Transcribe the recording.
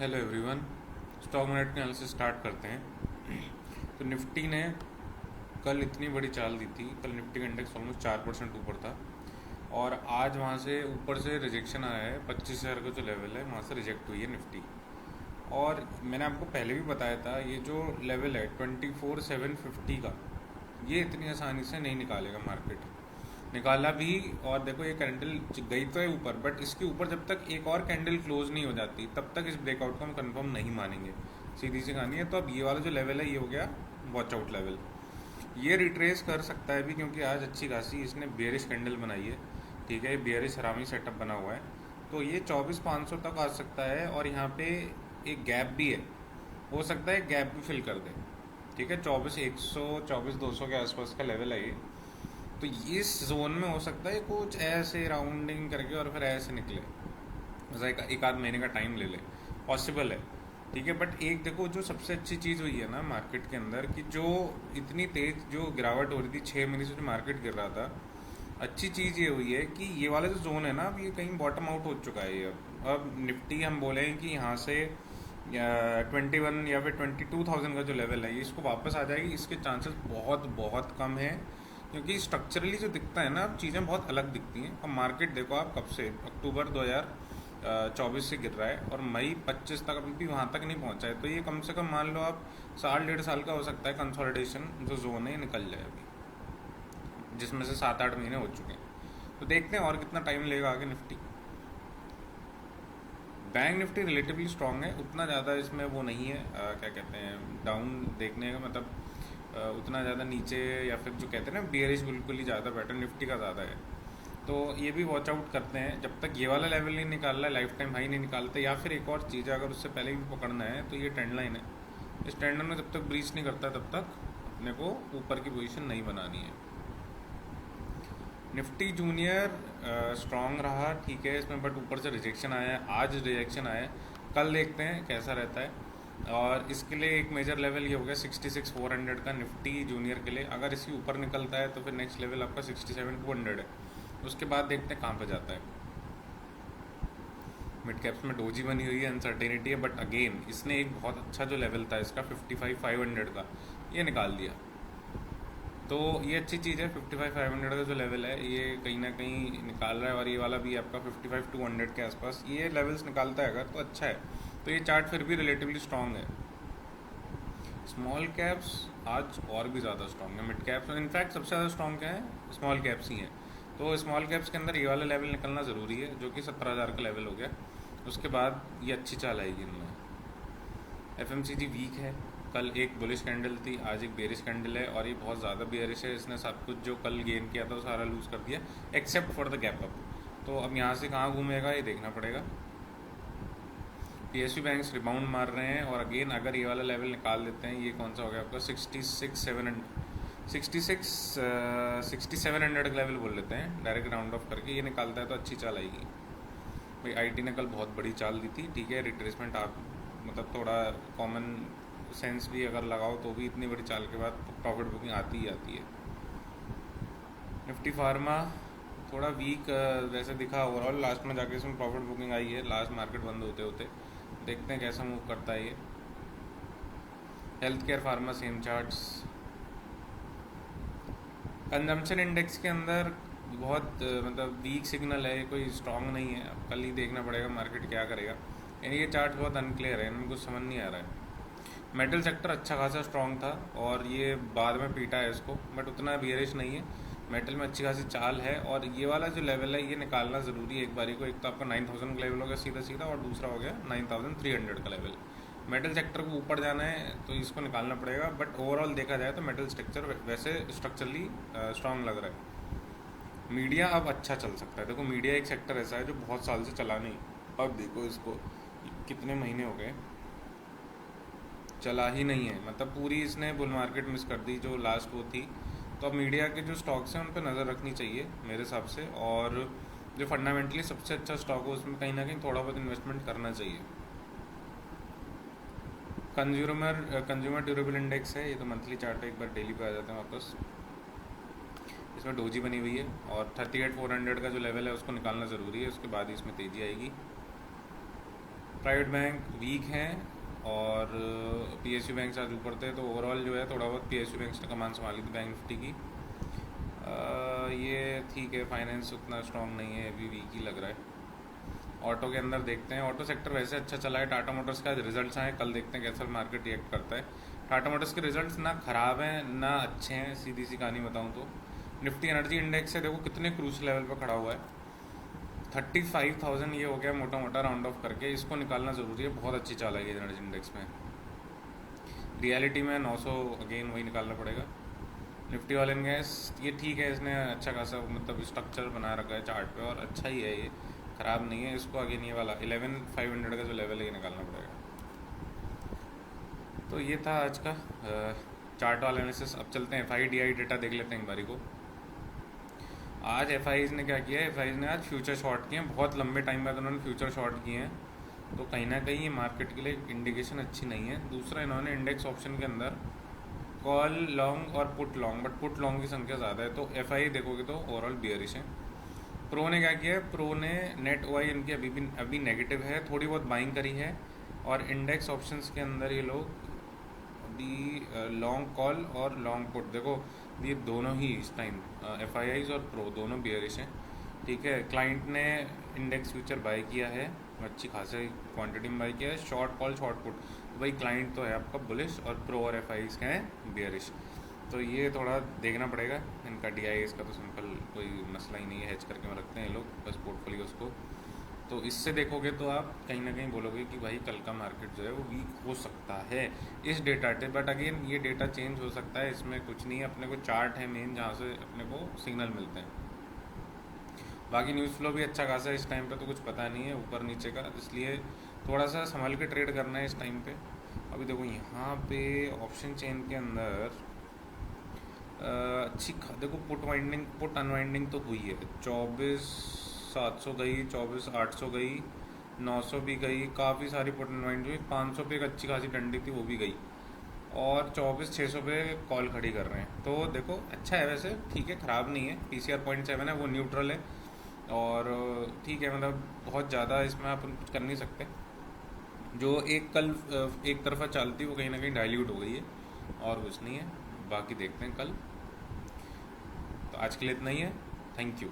Hello everyone. Stock market के analysis start करते हैं। तो निफ्टी ने कल इतनी बड़ी चाल दी थी। कल निफ्टी का इंडेक्स ऑलमोस्ट 4% ऊपर था और आज वहाँ से ऊपर से रिजेक्शन आया है। 25,000 का जो लेवल है वहाँ से रिजेक्ट हुई है निफ्टी। और मैंने आपको पहले भी बताया था ये जो लेवल है 24,750 का, ये इतनी आसानी से नहीं निकालेगा मार्केट। निकाला भी, और देखो ये कैंडल गई तो है ऊपर, बट इसके ऊपर जब तक एक और कैंडल क्लोज नहीं हो जाती तब तक इस ब्रेकआउट को हम कंफर्म नहीं मानेंगे। सीधी सी कहानी है। तो अब ये वाला जो लेवल है ये हो गया वॉच आउट लेवल। ये रिट्रेस कर सकता है भी, क्योंकि आज अच्छी खासी इसने बेयरिश कैंडल बनाई है। ठीक है, बेयरिश हरामी सेटअप बना हुआ है। तो ये 24,500 तक आ सकता है और यहाँ पे एक गैप भी है, हो सकता है गैप भी फिल कर दे। ठीक है, 24,100 24,200 के आसपास का लेवल है ये। तो इस जोन में हो सकता है कुछ ऐसे राउंडिंग करके और फिर ऐसे निकले, ऐसा एक आध महीने का टाइम ले ले, पॉसिबल है। ठीक है, बट एक देखो जो सबसे अच्छी चीज़ हुई है ना मार्केट के अंदर, कि जो इतनी तेज जो गिरावट हो रही थी 6 महीने से जो मार्केट गिर रहा था, अच्छी चीज़ ये हुई है कि ये वाला जो जोन है ना, अब ये कहीं बॉटम आउट हो चुका है ये। अब निफ्टी हम बोले कि यहाँ से 21 या फिर 22,000 का जो लेवल है ये इसको वापस आ जाएगी, इसके चांसेस बहुत बहुत कम है। क्योंकि स्ट्रक्चरली जो दिखता है ना, अब चीज़ें बहुत अलग दिखती हैं। अब मार्केट देखो आप कब से, अक्टूबर 2024 से गिर रहा है और मई 25 तक अभी भी वहाँ तक नहीं पहुँचा है। तो ये कम से कम मान लो आप साल 1.5 साल का हो सकता है कंसोलिडेशन जो जोन है ये निकल जाए अभी, जिसमें से 7-8 महीने हो चुके हैं। तो देखते हैं और कितना टाइम लेगा आगे Nifty. Bank Nifty relatively strong है, उतना ज़्यादा इसमें वो नहीं है, क्या कहते हैं, डाउन देखने का मतलब उतना ज़्यादा नीचे, या फिर जो कहते हैं ना बियरिश, बिल्कुल ही ज़्यादा पैटर्न निफ्टी का ज़्यादा है। तो ये भी वॉच आउट करते हैं, जब तक ये वाला लेवल नहीं निकाल रहा है, लाइफ टाइम हाई नहीं निकालते, या फिर एक और चीज़ है अगर उससे पहले भी पकड़ना है तो ये ट्रेंड लाइन है। इस ट्रेंड लाइन में जब तक ब्रीच नहीं करता तब तक अपने को ऊपर की पोजीशन नहीं बनानी है। निफ्टी जूनियर स्ट्रांग रहा, ठीक है इसमें, बट ऊपर से रिजेक्शन आया है, आज रिजेक्शन आया है। कल देखते हैं कैसा रहता है। और इसके लिए एक मेजर लेवल ये हो गया 66,400 का निफ्टी जूनियर के लिए। अगर इसके ऊपर निकलता है तो फिर नेक्स्ट लेवल आपका 67,200 है। उसके बाद देखते हैं कहाँ पे जाता है। मिड कैप्स में डोजी बनी हुई है, अनसर्टेनिटी है, बट अगेन इसने एक बहुत अच्छा जो लेवल था इसका 55,500 का, ये निकाल दिया। तो ये अच्छी चीज़ है। 55,500 का जो लेवल है ये कहीं ना कहीं निकाल रहा है, और ये वाला भी आपका 55,200 के आसपास ये लेवल्स निकालता है अगर, तो अच्छा है। तो ये चार्ट फिर भी रिलेटिवली स्ट्रांग है। स्मॉल कैप्स आज और भी ज़्यादा स्ट्रांग है। मिड कैप्स इनफैक्ट सबसे ज़्यादा स्ट्रांग क्या है, स्मॉल कैप्स ही हैं। तो स्मॉल कैप्स के अंदर ये वाला लेवल निकलना ज़रूरी है, जो कि 17,000 का लेवल हो गया। उसके बाद ये अच्छी चाल आएगी इनमें। एफएमसीजी वीक है, कल एक बुलिश कैंडल थी, आज एक बेरिश कैंडल है, और ये बहुत ज़्यादा बेरिश है। इसने सब कुछ जो कल गेन किया था वो सारा लूज़ कर दिया, except for the gap up. तो अब यहाँ से कहाँ घूमेगा ये देखना पड़ेगा। पीएसयू बैंक्स रिबाउंड मार रहे हैं, और अगेन अगर ये वाला लेवल निकाल देते हैं, ये कौन सा हो गया आपका 6700 का लेवल बोल लेते हैं डायरेक्ट राउंड ऑफ करके, ये निकालता है तो अच्छी चाल आएगी। भाई आईटी ने कल बहुत बड़ी चाल दी थी, ठीक है, रिट्रेसमेंट आप मतलब थोड़ा कॉमन सेंस भी अगर लगाओ तो भी इतनी बड़ी चाल के बाद प्रॉफिट बुकिंग आती ही आती है। निफ्टी फार्मा थोड़ा वीक वैसे दिखा ओवरऑल, लास्ट में जाके इसमें प्रॉफिट बुकिंग आई है, लास्ट मार्केट बंद होते होते। देखते हैं कैसा मूव करता है ये। Health care pharma same charts. Consumption index के अंदर बहुत मतलब वीक सिग्नल है, कोई स्ट्रांग नहीं है। अब कल ही देखना पड़ेगा मार्केट क्या करेगा। यानी ये चार्ट बहुत अनक्लियर है, इनमें कुछ समझ नहीं आ रहा है। मेटल सेक्टर अच्छा खासा स्ट्रांग था और ये बाद में पीटा है इसको, बट उतना बियरिश नहीं है। मेटल में अच्छी खासी चाल है, और ये वाला जो लेवल है ये निकालना ज़रूरी है एक बारी को। एक तो आपका 9,000 का लेवल हो गया सीधा सीधा, और दूसरा हो गया 9,300 का लेवल। मेटल सेक्टर को ऊपर जाना है तो इसको निकालना पड़ेगा, बट ओवरऑल देखा जाए तो मेटल स्ट्रक्चर वैसे स्ट्रक्चरली स्ट्रांग लग रहा है। मीडिया अब अच्छा चल सकता है। देखो मीडिया एक सेक्टर ऐसा है जो बहुत साल से चला नहीं, अब देखो इसको कितने महीने हो गए चला ही नहीं है, मतलब पूरी इसने बुल मार्केट मिस कर दी जो लास्ट वो थी। तो अब मीडिया के जो स्टॉक्स हैं उन पर नज़र रखनी चाहिए मेरे हिसाब से, और जो फंडामेंटली सबसे अच्छा स्टॉक हो उसमें कहीं ना कहीं थोड़ा बहुत इन्वेस्टमेंट करना चाहिए। कंज्यूमर ड्यूरेबल इंडेक्स है, ये तो मंथली चार्ट है, एक बार डेली पे आ जाते हैं वापस। इसमें डोजी बनी हुई है, और 38,400 का जो लेवल है उसको निकालना ज़रूरी है, उसके बाद ही इसमें तेज़ी आएगी। प्राइवेट बैंक वीक हैं और पीएसयू बैंक से आज ऊपर थे, तो ओवरऑल जो है थोड़ा बहुत पीएसयू बैंक ने कमान संभाली थी बैंक निफ्टी की। ये ठीक है, फाइनेंस उतना स्ट्रॉन्ग नहीं है, अभी वीक ही लग रहा है। ऑटो के अंदर देखते हैं, ऑटो सेक्टर वैसे अच्छा चला है। टाटा मोटर्स का रिजल्ट्स आए, कल देखते हैं कैसा मार्केट रिएक्ट करता है। टाटा मोटर्स के रिजल्ट्स ना ख़राब हैं ना अच्छे हैं, सीधी सी कहानी बताऊँ तो। निफ्टी एनर्जी इंडेक्स से देखो कितने क्रूज लेवल पर खड़ा हुआ है, 35,000 ये हो गया मोटा मोटा राउंड ऑफ करके, इसको निकालना ज़रूरी है। बहुत अच्छी चाल है एनर्जी इंडेक्स में। रियलिटी में 900 अगेन वही निकालना पड़ेगा। निफ्टी ऑयल एंड गैस ये ठीक है, इसने अच्छा खासा मतलब स्ट्रक्चर बना रखा है चार्ट पे और अच्छा ही है, ये ख़राब नहीं है। इसको अगेन ये वाला 11,500 का जो लेवल है ये निकालना पड़ेगा। तो ये था आज का चार्ट वाला एनालिसिस। अब चलते हैं FIDI डेटा देख लेते हैं एक बारी को। आज एफआईज ने क्या किया है, एफआईज ने आज फ्यूचर शॉर्ट किए हैं, बहुत लंबे टाइम बाद उन्होंने फ्यूचर शॉर्ट किए हैं, तो कहीं ना कहीं ये मार्केट के लिए इंडिकेशन अच्छी नहीं है। दूसरा, इन्होंने इंडेक्स ऑप्शन के अंदर कॉल लॉन्ग और put long, but put long की संख्या ज़्यादा है, तो एफआई देखोगे तो ओवरऑल बियरिश है। प्रो ने क्या किया है, प्रो ने नेट ओआई इनकी अभी नेगेटिव है, थोड़ी बहुत बाइंग करी है, और इंडेक्स ऑप्शंस के अंदर ये लोग अभी लॉन्ग कॉल और लॉन्ग पुट, देखो ये दोनों ही इस टाइम एफआईआईज और प्रो दोनों बियरिश हैं। ठीक है, क्लाइंट ने इंडेक्स फ्यूचर बाय किया है, अच्छी खासी क्वांटिटी में बाय किया है। शॉर्ट कॉल शॉर्ट पुट, भाई क्लाइंट तो है आपका बुलिश और प्रो और एफआईआईज के हैं बियरिश, तो ये थोड़ा देखना पड़ेगा। इनका डीआईएस का तो सिंपल कोई मसला ही नहीं है, हेज करके में रखते हैं ये लोग बस पोर्टफोलियोज को। तो इससे देखोगे तो आप कहीं ना कहीं बोलोगे कि भाई कल का मार्केट जो है वो वीक हो सकता है इस डेटा से, बट अगेन ये डेटा चेंज हो सकता है, इसमें कुछ नहीं है। अपने को चार्ट है मेन जहाँ से अपने को सिग्नल मिलते हैं। बाकी न्यूज़ फ्लो भी अच्छा खासा है इस टाइम पे, तो कुछ पता नहीं है ऊपर नीचे का, इसलिए थोड़ा सा संभल के ट्रेड करना है इस टाइम पे। अभी देखो यहाँ पे ऑप्शन चेन के अंदर अच्छी देखो पुट अनवाइंडिंग तो हुई है। 24,700 गई, 24,800 गई, 900 भी गई, काफ़ी सारी पुट अनवाइंड हुई। 500 पे एक अच्छी खासी डंडी थी वो भी गई, और 24,600 पे कॉल खड़ी कर रहे हैं। तो देखो अच्छा है वैसे, ठीक है, ख़राब नहीं है। PCR 0.7 है, वो न्यूट्रल है, और ठीक है, मतलब बहुत ज़्यादा इसमें आप कुछ कर नहीं सकते। जो कल एक तरफा चलती वो कहीं ना कहीं डाइल्यूट हो गई है, और कुछ नहीं है। बाकी देखते हैं कल। तो आज के लिए इतना ही है, थैंक यू।